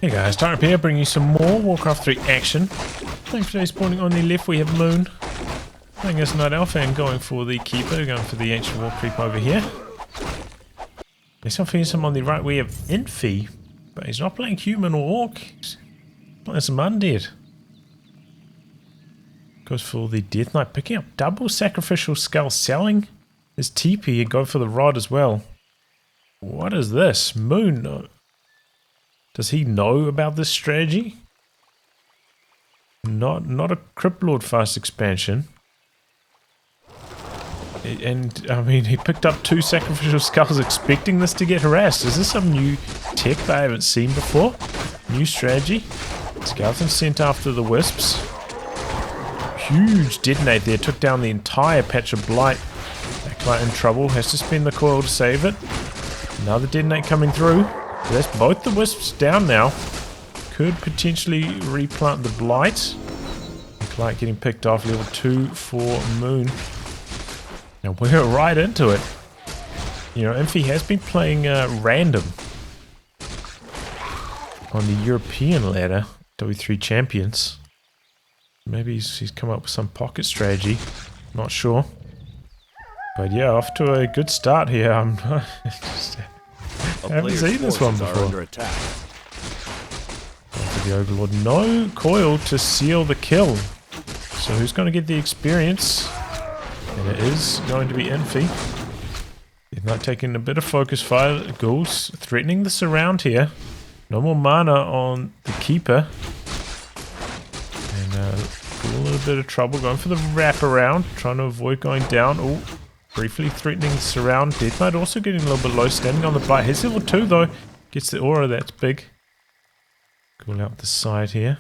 Hey guys, Tyrup here, bringing you some more Warcraft 3 action. Thanks for spawning on the left, we have Moon. Playing as Night Elf and going for the Keeper, going for the Ancient War Creep over here. There's some fearsome on the right, we have Infi, but he's not playing human or orc, he's playing some undead. Goes for the Death Knight, picking up double sacrificial skull, selling his TP and going for the rod as well. What is this? Moon? Does he know about this strategy? Not a Crypt Lord fast expansion. And, I mean, he picked up 2 sacrificial skulls expecting this to get harassed. Is this some new tech that I haven't seen before? New strategy? Skeleton sent after the wisps. Huge detonate there. Took down the entire patch of blight. Backlight in trouble. Has to spend the coil to save it. Another detonate coming through. That's both the wisps down now. Could potentially replant the blight. Backlight getting picked off. Level 2 for Moon. Now we're right into it. You know, Infi has been playing random on the European ladder. W3 champions. Maybe he's come up with some pocket strategy. Not sure. But yeah, off to a good start here. I haven't seen this one before. The Overlord. No coil to seal the kill. So who's going to get the experience? And it is going to be Infi. He's not taking a bit of focus fire. Ghouls threatening the surround here. No more mana on the Keeper. And a little bit of trouble going for the wraparound. Trying to avoid going down. Oh, briefly threatening the surround. Death Knight also getting a little bit low. Standing on the blight. His level 2 though. Gets the aura. That's big. Going out the side here.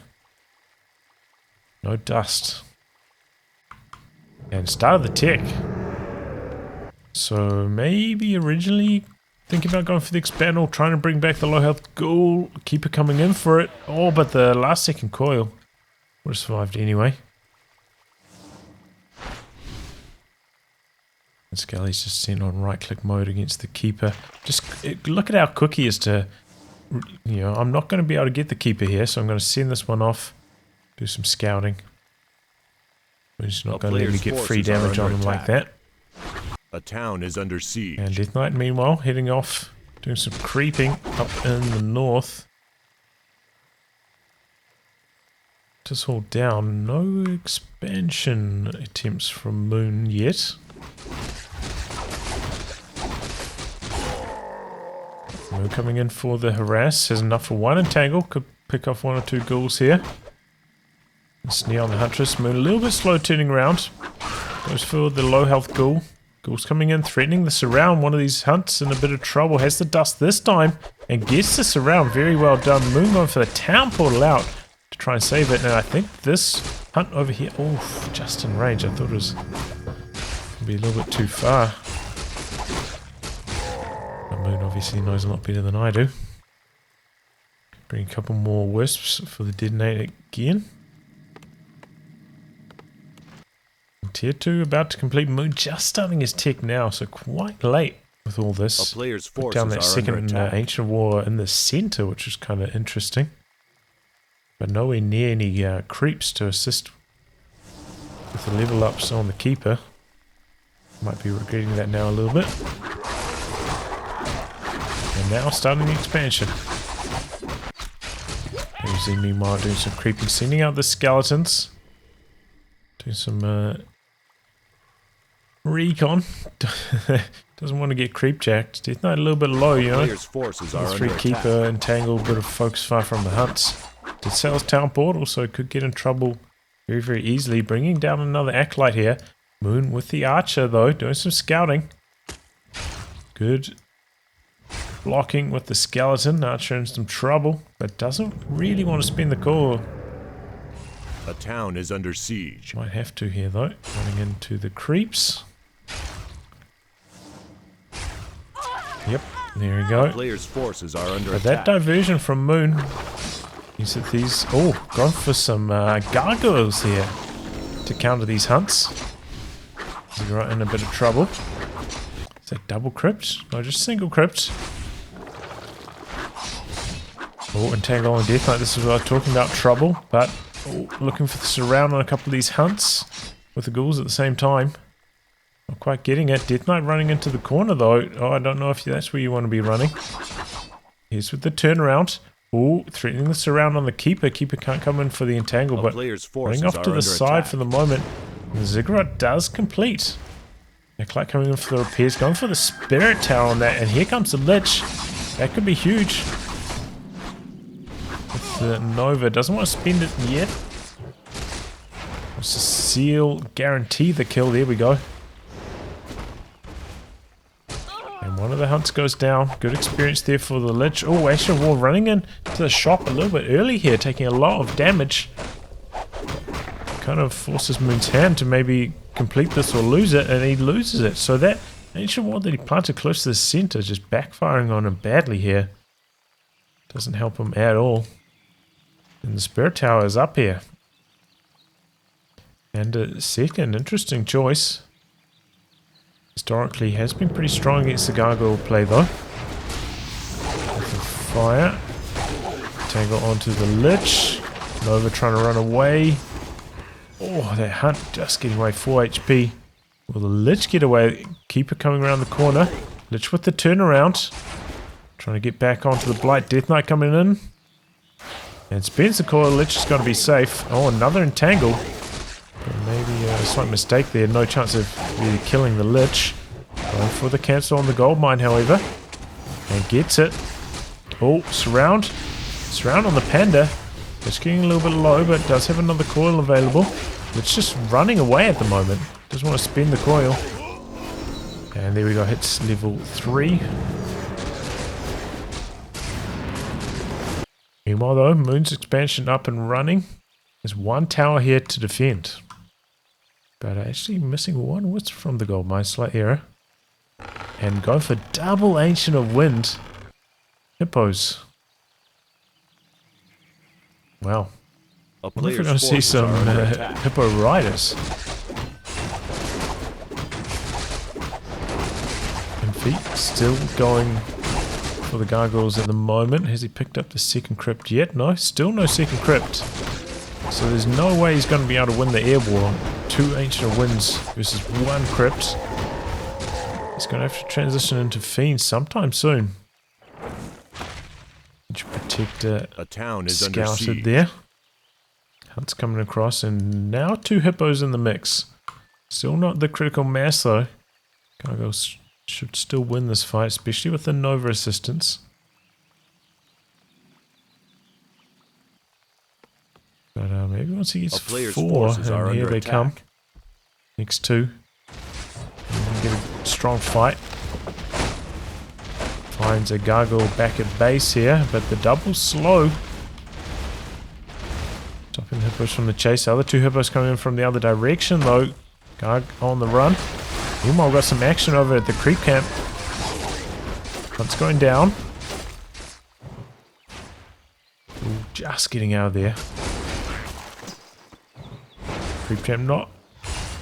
No dust. And started the tech. So maybe originally thinking about going for the expand or trying to bring back the low health ghoul. Keeper coming in for it. Oh, but the last second coil would have survived anyway. And Skelly's just sent on right click mode against the Keeper. Just look at how quick he is to, you know, I'm not going to be able to get the Keeper here, so I'm going to send this one off. Do some scouting. We're just not going to let me get free damage on him like that. A town is under siege. And Death Knight, meanwhile, heading off, doing some creeping up in the north. Just hold down. No expansion attempts from Moon yet. Moon coming in for the harass. Has enough for one entangle. Could pick off 1 or 2 ghouls here. Snare on the Huntress. Moon a little bit slow turning around. Goes for the low health ghoul. Ghoul's coming in, threatening the surround. One of these hunts in a bit of trouble. Has the dust this time and gets the surround. Very well done. Moon going for the town portal out to try and save it. And I think this hunt over here, oh, just in range. I thought it was going to be a little bit too far. But Moon obviously knows a lot better than I do. Bring a couple more wisps for the detonate again. Tier 2 about to complete. Moon just starting his tech now, so quite late with all this. A player's Put down that second Ancient War in the center, which is kind of interesting. But nowhere near any creeps to assist with the level ups on the Keeper. Might be regretting that now a little bit. And now starting the expansion. There's him meanwhile doing some creeping, sending out the skeletons. Doing some recon. Doesn't want to get creep jacked. Death Knight a little bit low, you know. The 3 Keeper entangled, bit of focus fire from the hunts. Did Sal's town portal, so could get in trouble very, very easily. Bringing down another acolyte here. Moon with the archer though, doing some scouting. Good blocking with the skeleton. Archer in some trouble, but doesn't really want to spend the core. A town is under siege. Might have to here though. Running into the creeps. Yep, there we go. Players' forces are under but attack. that diversion from Moon. He's at these. Oh, gone for some gargoyles here to counter these hunts. He's right in a bit of trouble. Is that double crypt? No, just single crypt. Oh, entangle on Death Knight. This is what I was talking about, trouble. But looking for the surround on a couple of these hunts with the ghouls at the same time. Not quite getting it. Death Knight running into the corner though. Oh, I don't know if that's where you want to be running. Here's with the turnaround. Oh, threatening the surround on the Keeper. Keeper can't come in for the entangle, but running off to the side for the moment. And the Ziggurat does complete. Clark coming in for the repairs, going for the Spirit Tower on that, and here comes the Lich. That could be huge. With the Nova, doesn't want to spend it yet. Wants to seal, guarantee the kill. There we go. And one of the hunts goes down. Good experience there for the Lich. Oh, Asher War running in to the shop a little bit early here, taking a lot of damage. Kind of forces Moon's hand to maybe complete this or lose it, and he loses it. So that Ancient War that he planted close to the center just backfiring on him badly here. Doesn't help him at all. And the Spirit Tower is up here. And a second interesting choice. Historically has been pretty strong against the Gargoyle play though. Fire. Tangle onto the Lich. Nova trying to run away. Oh, that hunt just getting away, 4 HP. Will the Lich get away? Keeper coming around the corner. Lich with the turnaround. Trying to get back onto the Blight. Death Knight coming in. And spins the coil. Lich is going to be safe. Oh, another entangle. But maybe a slight mistake there. No chance of really killing the Lich. Going for the cancel on the gold mine, however. And gets it. Oh, surround. Surround on the Panda. It's getting a little bit low, but does have another coil available. It's just running away at the moment. Doesn't want to spin the coil. And there we go, hits level 3. Meanwhile though, Moon's expansion up and running. There's one tower here to defend. But actually missing one wisp from the gold mine, slight error. And go for double Ancient of Wind. Hippos. Wow. I wonder if we're going to see some Hippo Riders. Infi still going for the Gargoyles at the moment. Has he picked up the second crypt yet? No, still no second crypt. So there's no way he's going to be able to win the air war. 2 Ancient of Winds versus 1 crypt. He's going to have to transition into Fiend sometime soon. Protector a town is under scouted siege. There. Hunt's coming across, and now 2 hippos in the mix. Still not the critical mass though. Gargoyles should still win this fight, especially with the Nova assistance. But maybe once he gets 4, and here they come. Next 2. And get a strong fight. Finds a Gargoyle back at base here, but the double's slow. Stopping the hippos from the chase. The other 2 hippos coming in from the other direction though. Garg on the run. Meanwhile, got some action over at the creep camp. Hunt's going down. Ooh, just getting out of there. Creep camp not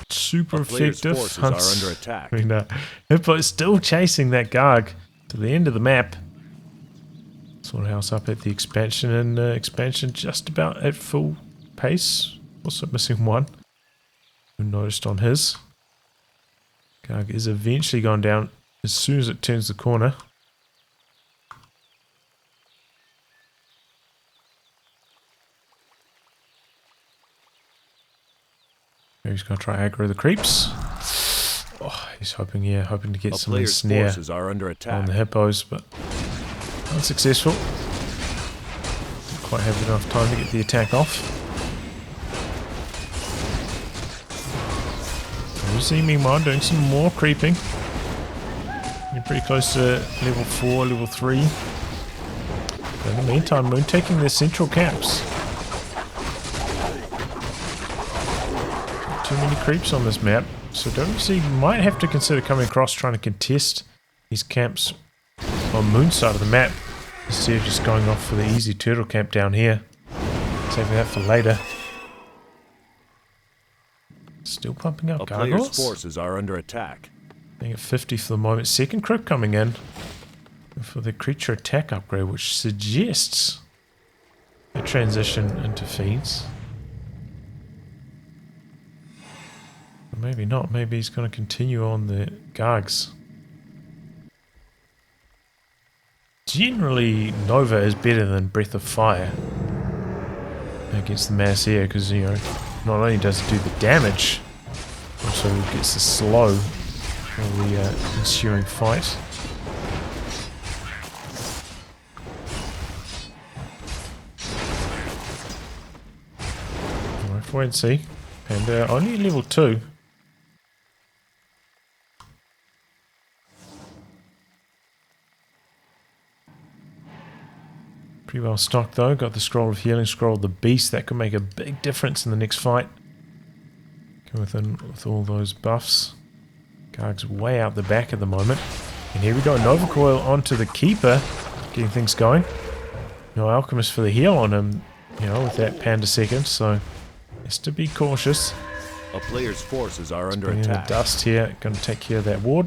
super effective. Hunt's under attack. I mean, Hippo's still chasing that Garg to the end of the map. Slaughterhouse up at the expansion, and expansion just about at full pace. Also missing 1. Who noticed on his. Garg is eventually going down as soon as it turns the corner. Maybe he's going to try aggro the creeps. Oh, he's hoping to get some snare are under attack. on the hippos, but unsuccessful. Didn't quite have enough time to get the attack off. WC meanwhile doing some more creeping. You're pretty close to level 4, level 3. But in the meantime, Moon taking their central camps. Not too many creeps on this map. So WC might have to consider coming across trying to contest these camps on Moon's side of the map instead of just going off for the easy turtle camp down here. Saving that for later. Still pumping up Gargoyles. Player's forces are under attack. Being at 50 for the moment. Second crypt coming in for the creature attack upgrade, which suggests a transition into fiends. Or maybe not. Maybe he's going to continue on the Gargs. Generally, Nova is better than Breath of Fire against the mass air because, you know, not only does it do the damage, also gets the slow for the ensuing fight. Alright, wait and see. And only level 2. Pretty well stocked though. Got the Scroll of Healing, Scroll of the Beast. That could make a big difference in the next fight. Come within with all those buffs. Garg's way out the back at the moment. And here we go. Nova Coil onto the Keeper. Getting things going. No Alchemist for the heal on him, you know, with that Panda second. So, has to be cautious. A player's forces are under Bringing attack. the dust here. Going to take care of that ward.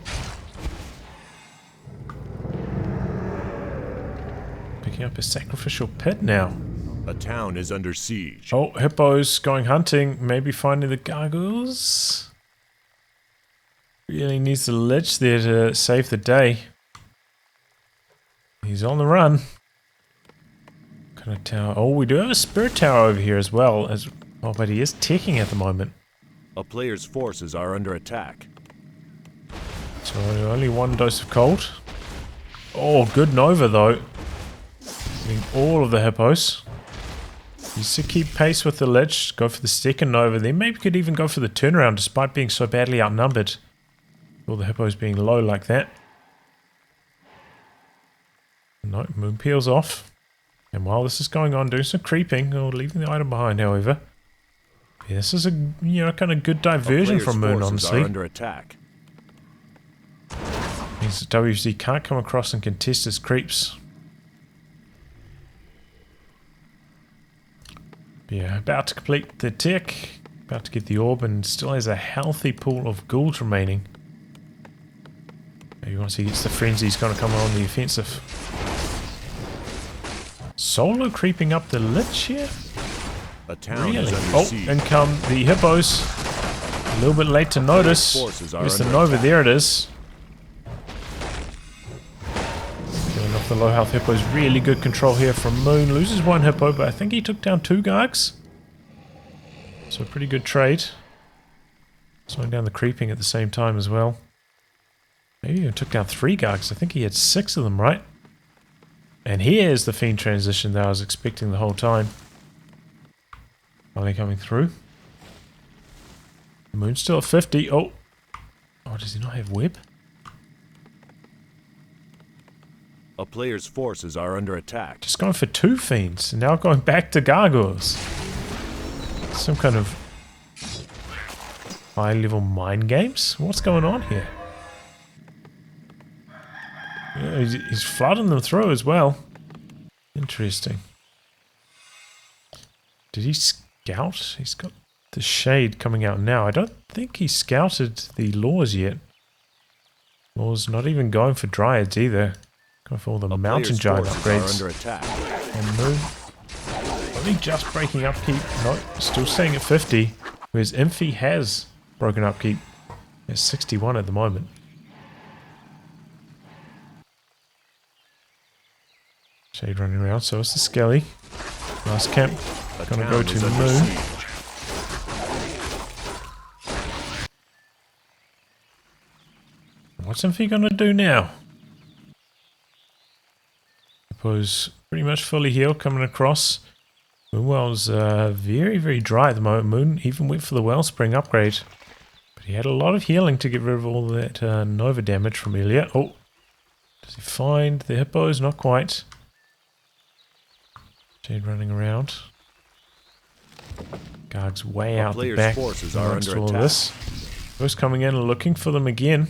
Picking up a sacrificial pit now. A town is under siege. Oh, Hippo's going hunting. Maybe finding the gargoyles. Really needs the lich there to save the day. He's on the run. Kind of tower. Oh, we do have a spirit tower over here as well. Oh, but he is ticking at the moment. A player's forces are under attack. So only one dose of cold. Oh, good Nova though. Getting all of the hippos. Needs to keep pace with the lich. Go for the second Nova. Then maybe could even go for the turnaround despite being so badly outnumbered. All the hippos being low like that. No, Moon peels off. And while this is going on, doing some creeping, or leaving the item behind, however. Yeah, this is a, you know, kind of good diversion from Moon, honestly. Are under attack. Means that WC can't come across and contest his creeps. Yeah, about to complete the tick. About to get the orb and still has a healthy pool of ghouls remaining. Maybe once he gets the frenzy, he's going to come on the offensive. Solo creeping up the lich here? A town Really? is under Oh, siege. in come the hippos. A little bit late to notice. There's the Nova, there it is. Getting off the low health hippos. Really good control here from Moon. Loses one hippo, but I think he took down 2 Gargs. So pretty good trade. Slowing down the creeping at the same time as well. Maybe he took down 3 Gargs. I think he had 6 of them, right? And here's the Fiend transition that I was expecting the whole time. Finally coming through. The Moon's still at 50. Oh, does he not have web? A player's forces are under attack. Just going for 2 Fiends. And now going back to Gargoyles. Some kind of high-level mind games? What's going on here? Yeah, he's flooding them through as well. Interesting. Did he scout? He's got the shade coming out now. I don't think he scouted the laws yet. Laws not even going for dryads either. Going for all the mountain giant upgrades. Are under attack. And Moon only just breaking upkeep. No, still staying at 50. Whereas Infi has broken upkeep. It's 61 at the moment. Shade running around, so it's the Skelly. Last camp, gonna go to the Moon. What's Infi gonna do now? I suppose pretty much fully healed coming across. Moonwell's very, very dry at the moment. Moon even went for the Wellspring upgrade. But he had a lot of healing to get rid of all that Nova damage from earlier. Oh, does he find the hippos? Not quite. Jade running around. Guards way out the back. Forces are under all attack. This. Hippos coming in and looking for them again.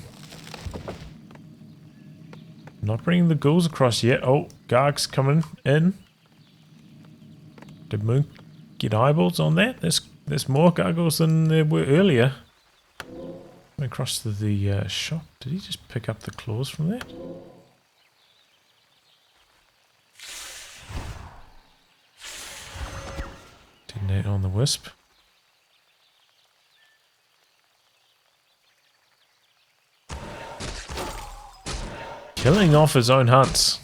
Not bringing the ghouls across yet. Oh, Garg's coming in. Did Moon get eyeballs on that? There's more gargoyles than there were earlier. Went across to the shop. Did he just pick up the claws from that? Net on the wisp. Killing off his own hunts.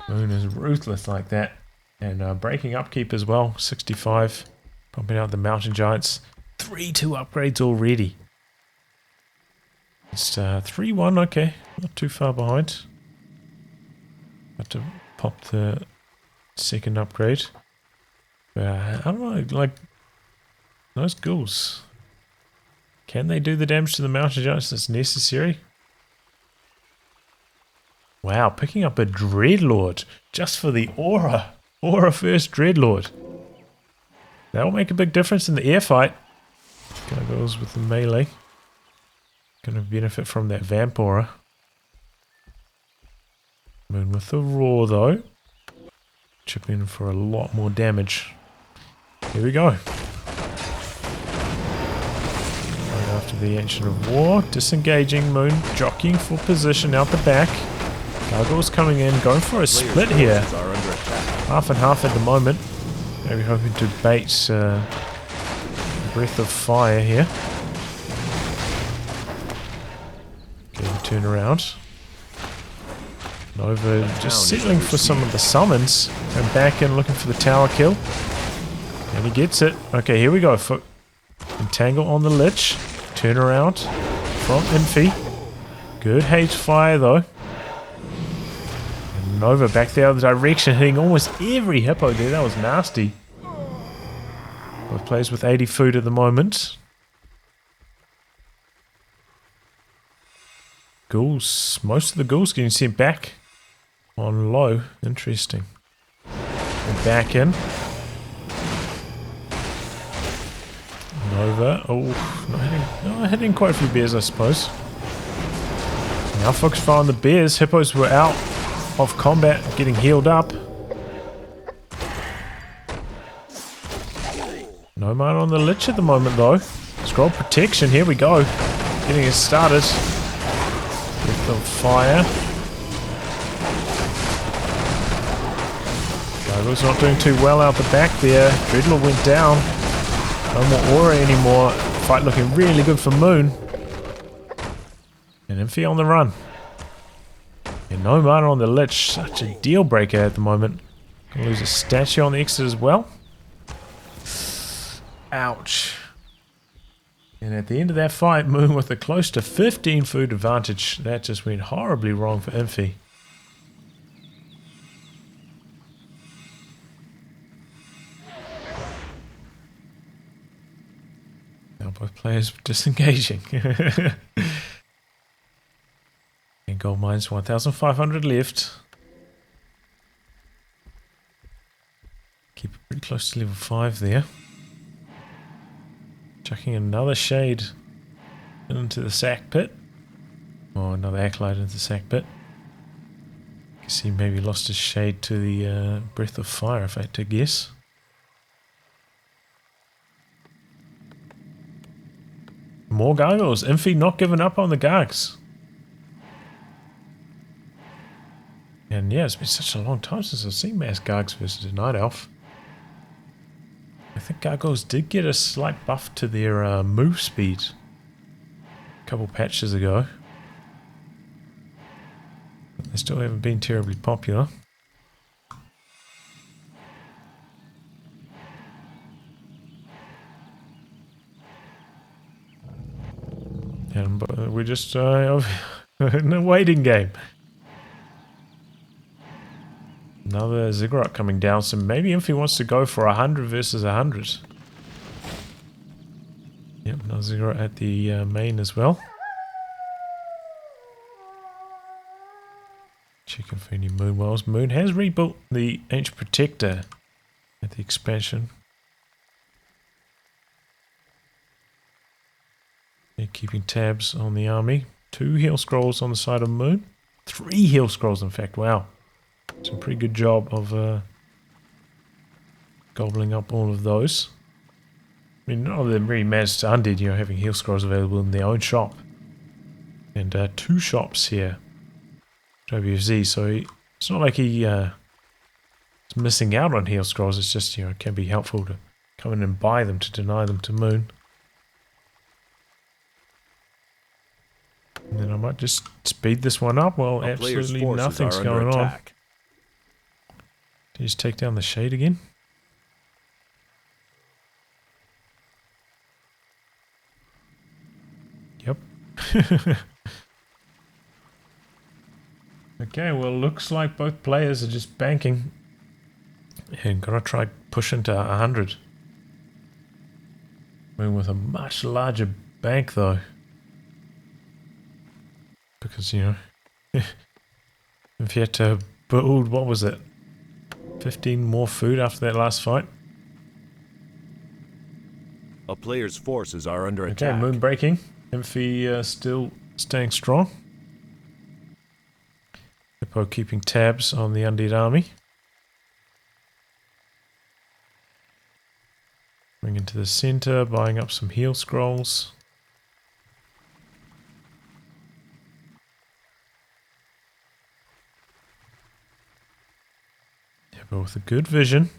Moon is ruthless like that. And breaking upkeep as well. 65. Pumping out the mountain giants. 3-2 upgrades already. It's 3-1, okay. Not too far behind. Have to pop the second upgrade. I don't know, like, those ghouls. Can they do the damage to the mountain giants that's necessary? Wow, picking up a Dreadlord just for the aura. Aura first Dreadlord. That will make a big difference in the air fight. Gargoyles with the melee. Gonna benefit from that vamp aura. Moon with the roar though. Chip in for a lot more damage. Here we go. Going after the Ancient of War. Disengaging Moon. Jockeying for position out the back. Gargoyles coming in. Going for a split here. Half and half at the moment. Maybe hoping to bait Breath of Fire here. Okay, turn around. Nova just settling for some of the summons. And back in looking for the tower kill. And he gets it. Okay, here we go. Entangle on the Lich. Turn around from Infi. Good haste fire though. And Nova back the other direction, hitting almost every hippo there. That was nasty. Both players with 80 food at the moment. Ghouls. Most of the ghouls getting sent back on low. Interesting. And back in. Nova. Oh, not hitting quite a few bears, I suppose. Now focus fire on the bears. Hippos were out of combat, getting healed up. No mine on the Lich at the moment though. Scroll protection, here we go. Getting it started. With the fire. Gargoyle's not doing too well out the back there. Dreadlord went down. No more aura anymore. Fight looking really good for Moon. And Infi on the run. And no mana on the Lich. Such a deal breaker at the moment. Gonna lose a statue on the exit as well. Ouch. And at the end of that fight, Moon with a close to 15 food advantage. That just went horribly wrong for Infi. Now both players disengaging. And gold mines 1,500 left. Keep it pretty close to level 5 there. Chucking another shade into the sack pit. Or another acolyte into the sack pit. You can see maybe lost his shade to the Breath of Fire, if I had to guess. More gargoyles. Infi not giving up on the gargs. And yeah, it's been such a long time since I've seen mass gargs versus a night elf. I think gargoyles did get a slight buff to their move speed a couple patches ago. They still haven't been terribly popular. And we're just in a waiting game. Another Ziggurat coming down, so maybe Infi wants to go for 100 versus 100. Yep, another Ziggurat at the main as well. Checking for any Moon wells. Moon has rebuilt the Ancient Protector at the expansion. They're keeping tabs on the army. 2 heal scrolls on the side of Moon. 3 heal scrolls, in fact. Wow. It's a pretty good job of gobbling up all of those. I mean, none of them really matters to Undead, you know, having heal scrolls available in their own shop. And 2 shops here. WC, so it's not like he is missing out on heal scrolls. It's just, you know, it can be helpful to come in and buy them to deny them to Moon. And then I might just speed this one up while absolutely nothing's going on. Did you just take down the shade again? Yep. Okay, well, looks like both players are just banking. And gonna try push into 100. Moon with a much larger bank though. Because, you know, if you had to build, what was it? 15 more food after that last fight. A player's forces are under attack. Okay, Moon breaking. Infi still staying strong. Hippo keeping tabs on the Undead army. Going into the center, buying up some heal scrolls. Hippo with a good vision.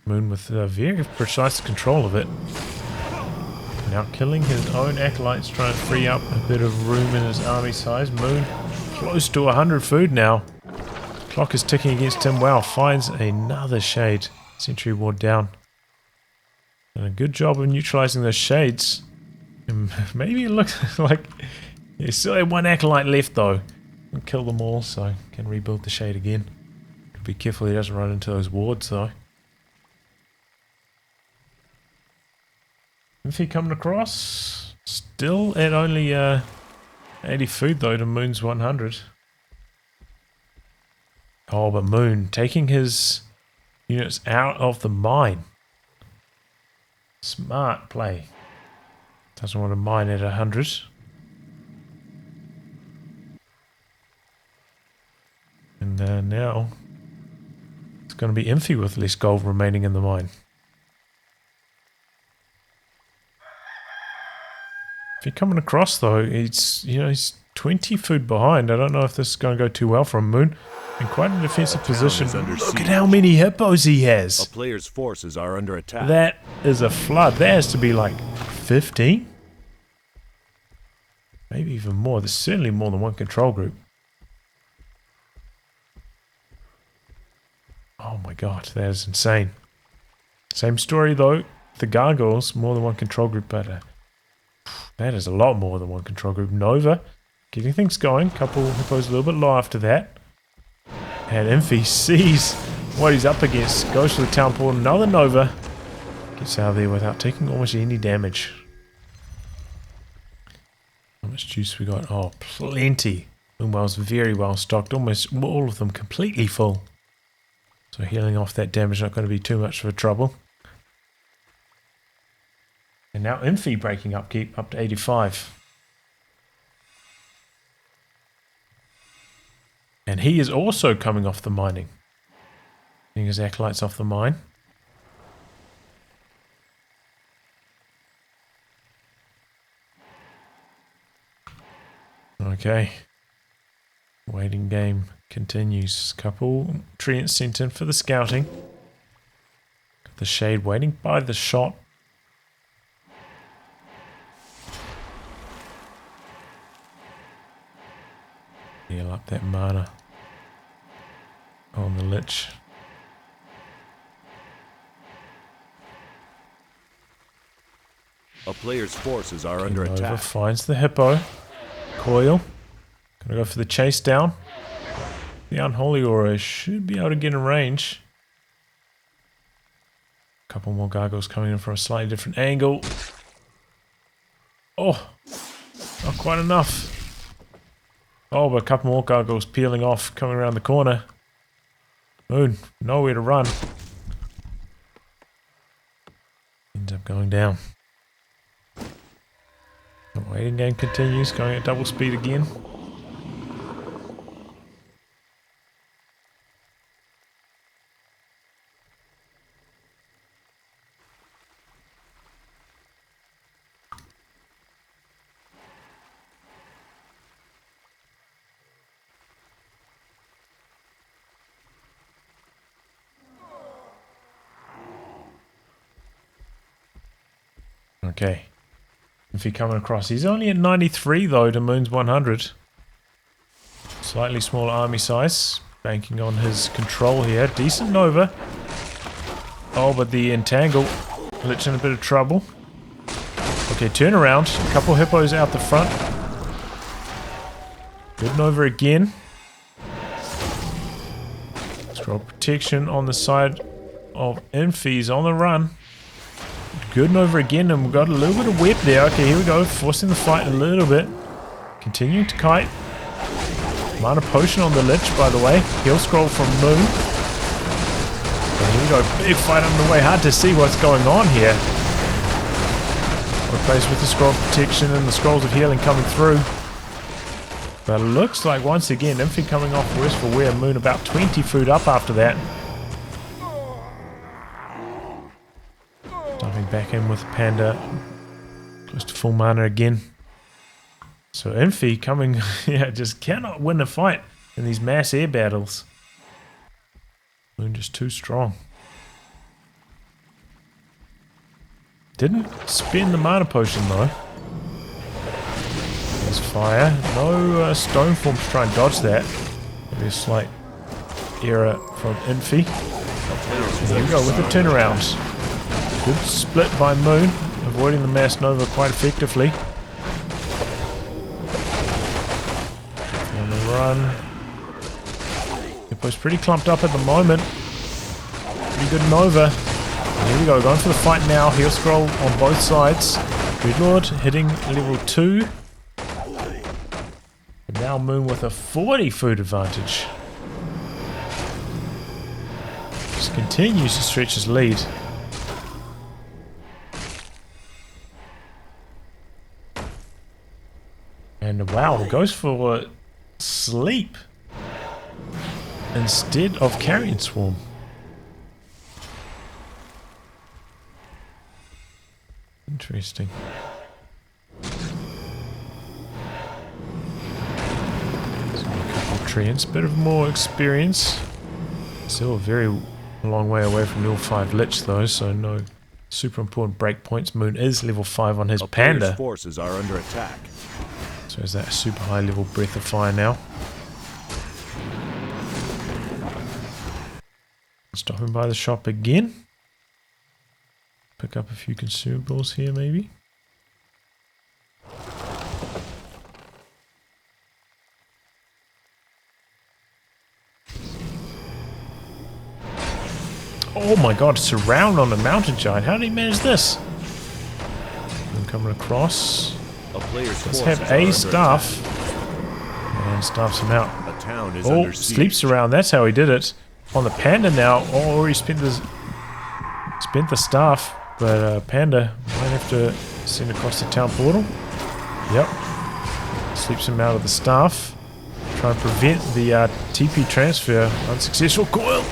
Moon with very precise control of it. Now killing his own acolytes, trying to free up a bit of room in his army size. Moon close to 100 food now. Clock is ticking against him. Wow, finds another shade. Sentry ward down. And a good job of neutralizing those shades. And maybe it looks like he still had one acolyte left though. And kill them all, so can rebuild the shade again. Be careful he doesn't run into those wards though. Infi coming across. Still at only 80 food though to Moon's 100. Oh, but Moon taking his units out of the mine. Smart play. Doesn't want to mine at 100. And now it's going to be Infi with less gold remaining in the mine. If you're coming across though, he's 20 food behind. I don't know if this is going to go too well for him. Moon in quite a defensive position. Look at how many hippos he has. A player's forces are under attack. That is a flood. That has to be like 15? Maybe even more. There's certainly more than one control group. Oh my god, that is insane. Same story though. The gargoyles, more than one control group, but that is a lot more than one control group. Nova, getting things going. Couple hippos a little bit low after that. And Infi sees what he's up against. Goes to the town port. Another Nova. Gets out of there without taking almost any damage. How much juice we got? Oh, plenty. Moonwell's very well stocked. Almost all of them completely full. So healing off that damage not going to be too much of a trouble. And now Infi breaking up, keep up to 85. And he is also coming off the mining. Getting his acolytes off the mine. Okay. Waiting game continues. Couple treants sent in for the scouting. Got the shade waiting by the shot. Heal up that mana on the lich. A player's forces are under attack. Finds the hippo. Coil. Gonna go for the chase down. The unholy aura should be able to get in range. A couple more gargoyles coming in from a slightly different angle. Oh, not quite enough. Oh, but a couple more gargoyles peeling off, coming around the corner. Moon, nowhere to run. Ends up going down. The waiting game continues, going at double speed again. Okay. If he coming across, he's only at 93 though to Moon's 100. Slightly smaller army size. Banking on his control here. Decent Nova. Oh, but the entangle. Lich in a bit of trouble. Okay, turn around. A couple hippos out the front. Good Nova again. Scroll protection on the side of Infi's on the run. Good Nova again, and we've got a little bit of web there. Okay, here we go. Forcing the fight a little bit. Continuing to kite. Mana potion on the Lich, by the way. Heal scroll from Moon. And here we go. Big fight underway. Hard to see what's going on here. Replaced with the scroll protection and the scrolls of healing coming through. But it looks like once again, Infi coming off worse for wear. Moon about 20 food up after that. Diving back in with Panda. Close to full mana again. So Infi coming, yeah, just cannot win a fight in these mass air battles. Moon just too strong. Didn't spend the mana potion though. There's fire. No stone form to try and dodge that. Maybe a slight error from Infi. Here we go with the turnaround. Good split by Moon, avoiding the mass nova quite effectively. On the run. Hippo's pretty clumped up at the moment. Pretty good nova. And here we go, going for the fight now. Heal scroll on both sides. Dreadlord hitting level 2. And now Moon with a 40 food advantage. Just continues to stretch his lead. And wow, goes for sleep instead of carrion swarm. Interesting. So a couple of treants, bit of more experience. Still a very long way away from level 5 Lich though, so no super important breakpoints. Moon is level 5 on his Panda. Forces are under attack. So is that a super high level Breath of Fire now? Stop him by the shop again. Pick up a few consumables here maybe. Oh my god, surround on the mountain giant. How did he manage this? I'm coming across. Let's have a staff. And staffs him out. A town is Oh, under siege. sleeps around. That's how he did it. On the Panda now. Oh, he spent the staff. But Panda might have to send across the town portal. Yep. Sleeps him out of the staff. Try and prevent the TP transfer. Unsuccessful coil.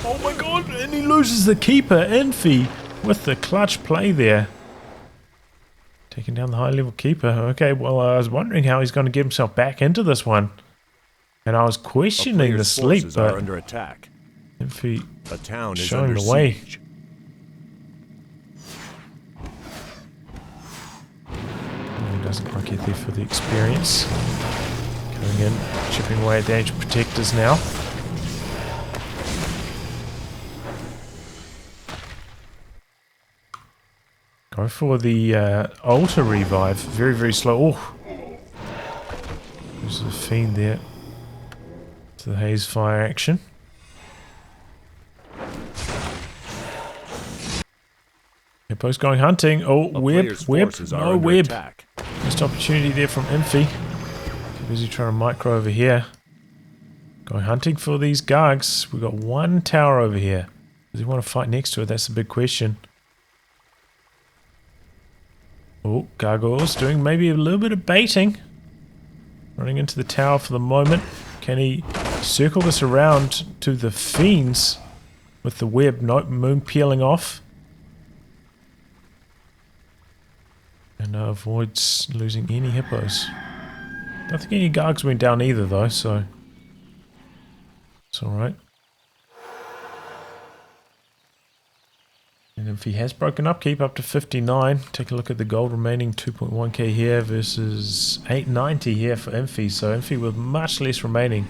Oh my god. And he loses the keeper. Infi with the clutch play there. Taking down the high level keeper. Okay, well I was wondering how he's going to get himself back into this one. And I was questioning the sleep, but under attack. Infi A town is showing under the way. siege. He doesn't quite get there for the experience. Coming in, chipping away at the ancient protectors now. Go for the altar revive. Very, very slow. Oh! There's a fiend there. To the haze fire action. Hippo's going hunting. Oh, web. No web. Attack. Missed opportunity there from Infi. Busy trying to micro over here. Going hunting for these Gargs. We've got one tower over here. Does he want to fight next to it? That's the big question. Oh, Gargoyles doing maybe a little bit of baiting. Running into the tower for the moment. Can he circle this around to the fiends with the web? Nope, Moon peeling off. And avoids losing any hippos. Don't think any Gargs went down either though, so it's alright. And And if he has broken up, keep up to 59. Take a look at the gold remaining, 2.1k here versus 890 here for Infi. So Infi with much less remaining.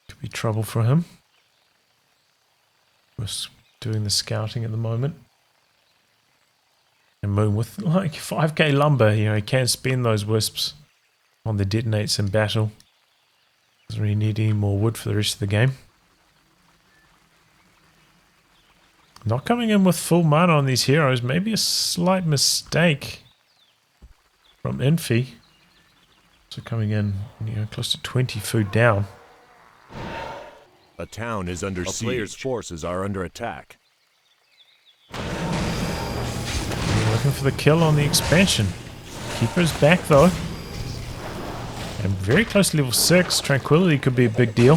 Could be trouble for him. We're doing the scouting at the moment. And Moon with like 5k lumber, you know, he can spend those wisps on the detonates in battle. Doesn't really need any more wood for the rest of the game. Not coming in with full mana on these heroes. Maybe a slight mistake from Infi. So coming in, you know, close to 20 food down. A town is under siege. A player's forces are under attack. We're looking for the kill on the expansion. Keeper's back though. And very close to level 6. Tranquility could be a big deal.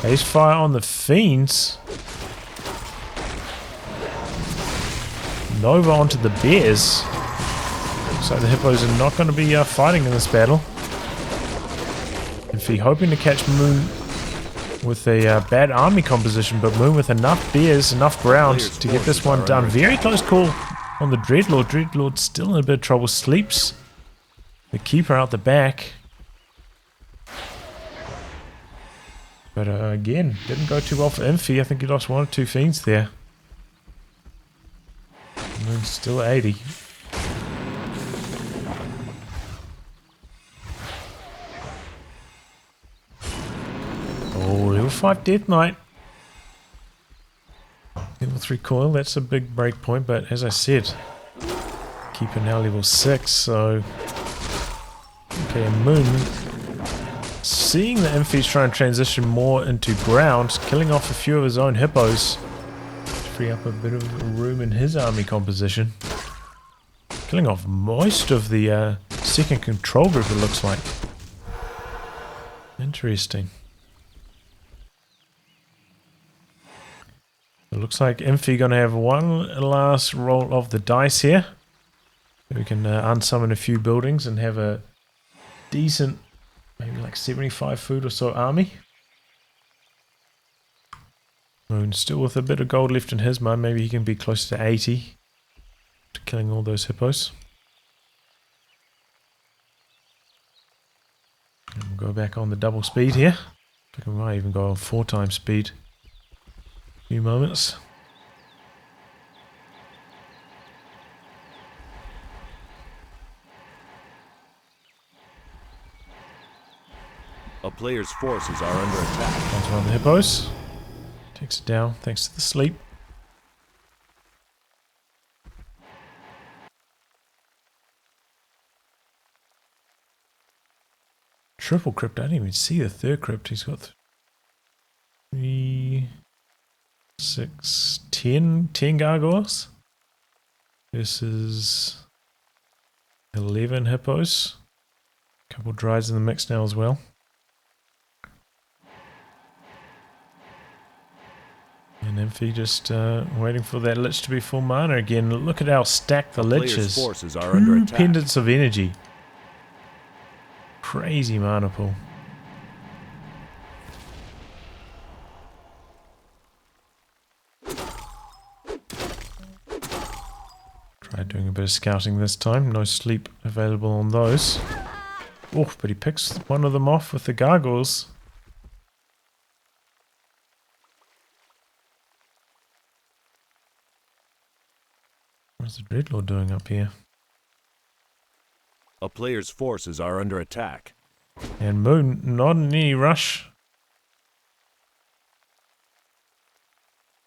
Ace fire on the fiends. Nova onto the bears. Looks like the hippos are not going to be fighting in this battle. Infi hoping to catch Moon with a bad army composition, but Moon with enough bears, enough ground to get this one done. Very close call on the Dreadlord. Dreadlord still in a bit of trouble. Sleeps the keeper out the back. But again, didn't go too well for Infi. I think he lost 1 or 2 fiends there. Moon's still 80. Oh, level 5 Death Knight. Level 3 coil, that's a big break point, but as I said, keeper now level 6, so... Okay, and Moon, seeing the Infi's trying to transition more into ground, killing off a few of his own hippos to free up a bit of room in his army composition. Killing off most of the second control group, it looks like. Interesting. It looks like Infi gonna have one last roll of the dice here. We can unsummon a few buildings and have a decent, maybe like 75 food or so army. Moon still with a bit of gold left in his mind. Maybe he can be close to 80 to killing all those hippos. And we'll go back on the double speed here. I think we might even go on 4 times speed. Few moments. A player's forces are under attack. Onto one of the hippos. Takes it down thanks to the sleep. Triple crypt. I didn't even see the third crypt. He's got 3, 6, 10 gargoyles. This is 11 hippos. A couple dries in the mix now as well. And Infi just waiting for that lich to be full mana again. Look at how stacked the lich is. Forces are under attack. Pendants of energy. Crazy mana pool. Try doing a bit of scouting this time. No sleep available on those. Oh, but he picks one of them off with the gargoyles. What's the Dreadlord doing up here? A player's forces are under attack. And Moon not in any rush.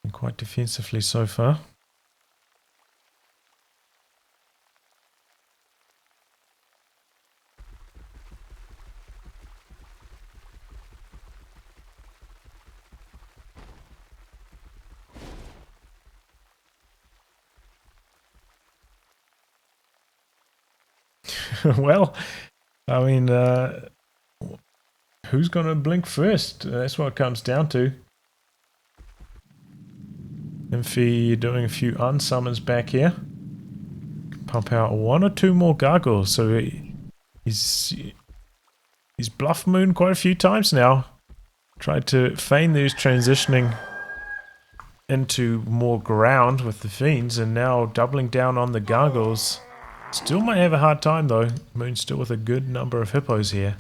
And quite defensively so far. Well, I mean, who's going to blink first? That's what it comes down to. Infi doing a few unsummons back here. Pump out 1 or 2 more gargoyles. So he's bluffed Moon quite a few times now. Tried to feign these transitioning into more ground with the fiends, and now doubling down on the gargoyles. Still might have a hard time though. Moon's still with a good number of hippos here.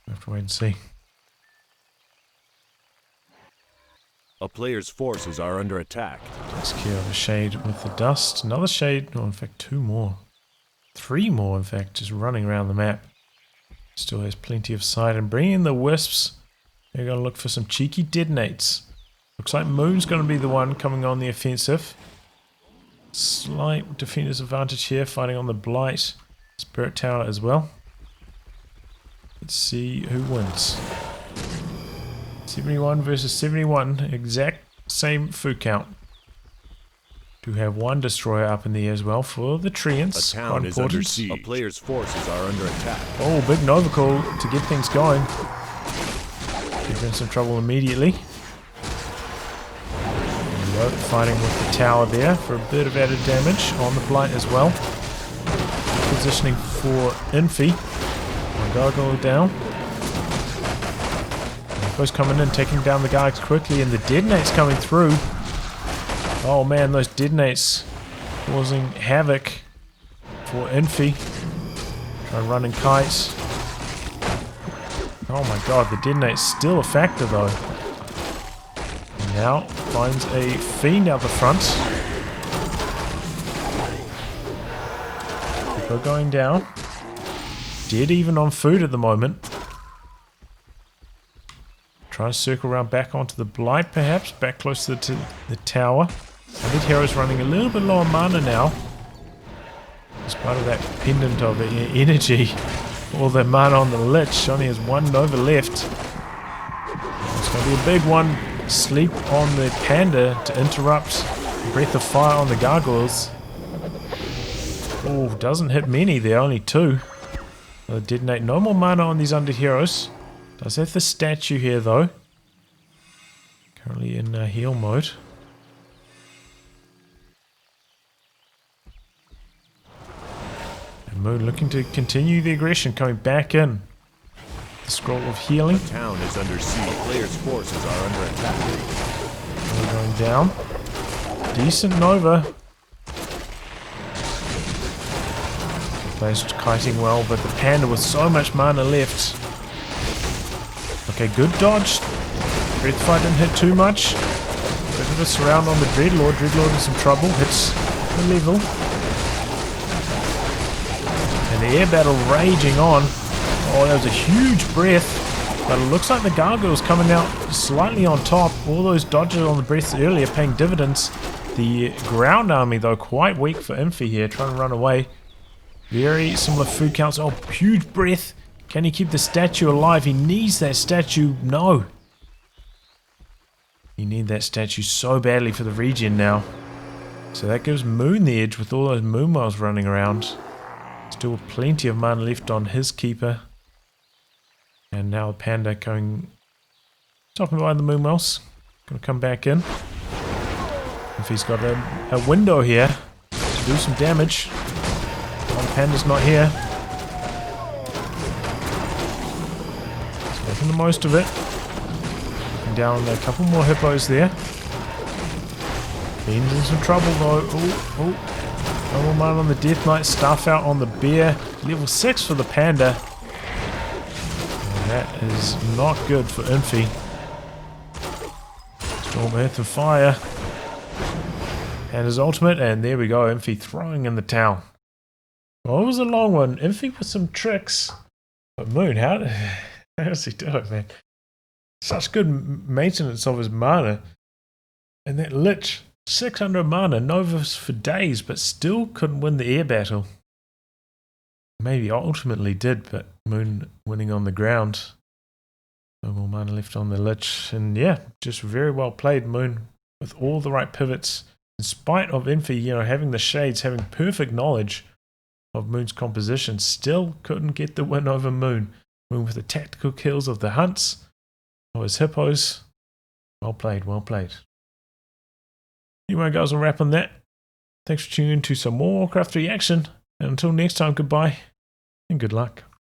We'll have to wait and see. A player's forces are under attack. Takes care of a shade with the dust. Another shade, no, in fact 2 more. 3 more in fact, just running around the map. Still has plenty of sight, and bringing in the wisps. They're going to look for some cheeky detonates. Looks like Moon's going to be the one coming on the offensive. Slight defender's advantage here, fighting on the Blight Spirit Tower as well. Let's see who wins. 71 versus 71, exact same food count. Do have one destroyer up in the air as well for the treants. A town is under siege. A player's forces are under attack. Oh, big Nova Call to get things going. Get in some trouble immediately. Fighting with the tower there for a bit of added damage on the Blight as well. Positioning for Infi. My gargoyle down. Goes coming in, taking down the guards quickly, and the detonates coming through. Oh man, those detonates causing havoc for Infi. Try running kites. Oh my god, the detonate's still a factor though. And now finds a fiend out the front. People going down. Dead even on food at the moment. Try to circle around back onto the Blight perhaps, back close to the tower. Undead Hero's running a little bit low on mana now. Despite of that pendant of energy. All the mana on the Lich, only has 1 Nova left. It's going to be a big one. Sleep on the Panda to interrupt Breath of Fire on the Gargoyles. Oh, doesn't hit many there, only 2. They'll detonate. No more mana on these Undead Heroes. Does have the statue here though. Currently in heal mode. And Moon looking to continue the aggression, coming back in. The scroll of healing. The town is under siege. Players' forces are under attack. We're going down. Decent Nova. Players kiting well, but the Panda with so much mana left. Okay, good dodge. Breath Fire didn't hit too much. Bit of a surround on the Dreadlord. Dreadlord in some trouble. Hits the level. And the air battle raging on. Oh, that was a huge breath. But it looks like the Gargoyle's coming out slightly on top. All those dodges on the breaths earlier paying dividends. The ground army, though, quite weak for Infi here. Trying to run away. Very similar food counts. Oh, huge breath. Can he keep the statue alive? He needs that statue. No. You need that statue so badly for the regen now. So that gives Moon the edge with all those Moon Wells running around. Still plenty of mana left on his keeper. And now Panda going... Stopping by the Moon Wells. Gonna come back in. If he's got a window here to do some damage. Well, the Panda's not here. Making the most of it. Looking down a couple more hippos there. Fiend's in some trouble though. Oh. No more mana on the Death Knight. Staff out on the bear. Level 6 for the Panda. And that is not good for Infi. Storm, Earth and Fire. Panda's ultimate. And there we go. Infi throwing in the towel. Well, it was a long one. Infi with some tricks. But Moon, how does he do it, man? Such good maintenance of his mana. And that Lich, 600 mana, Novas for days, but still couldn't win the air battle. Maybe ultimately did, but Moon winning on the ground. No more mana left on the Lich. And yeah, just very well played, Moon, with all the right pivots. In spite of Infi, having the shades, having perfect knowledge of Moon's composition, still couldn't get the win over Moon. Moon with the tactical kills of the hunts, of his hippos. Well played, well played. Anyway, guys, I'll wrap on that. Thanks for tuning in to some more Warcraft 3 action. And until next time, goodbye and good luck.